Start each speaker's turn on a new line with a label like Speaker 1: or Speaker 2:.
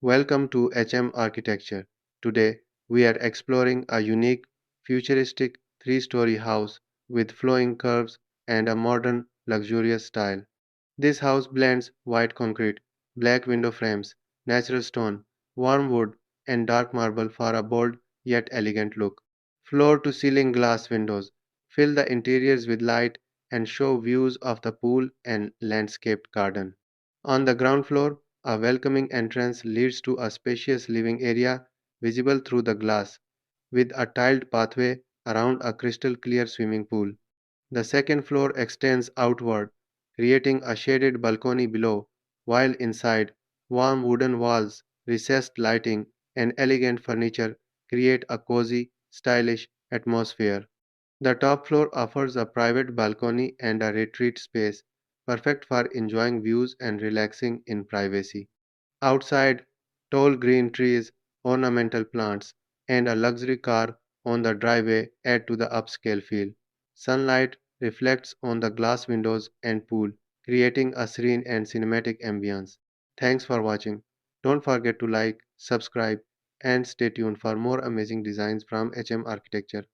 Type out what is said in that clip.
Speaker 1: Welcome to HM Architecture. Today, we are exploring a unique, futuristic three-story house with flowing curves and a modern, luxurious style. This house blends white concrete, black window frames, natural stone, warm wood, and dark marble for a bold yet elegant look. Floor to ceiling glass windows fill the interiors with light and show views of the pool and landscaped garden. On the ground floor, a welcoming entrance leads to a spacious living area visible through the glass, with a tiled pathway around a crystal clear swimming pool. The second floor extends outward, creating a shaded balcony below, while inside, warm wooden walls, recessed lighting, and elegant furniture create a cozy, stylish atmosphere. The top floor offers a private balcony and a retreat space, perfect for enjoying views and relaxing in privacy. Outside, tall green trees, ornamental plants, and a luxury car on the driveway add to the upscale feel. Sunlight reflects on the glass windows and pool, creating a serene and cinematic ambience. Thanks for watching. Don't forget to like, subscribe, and stay tuned for more amazing designs from HM Architecture.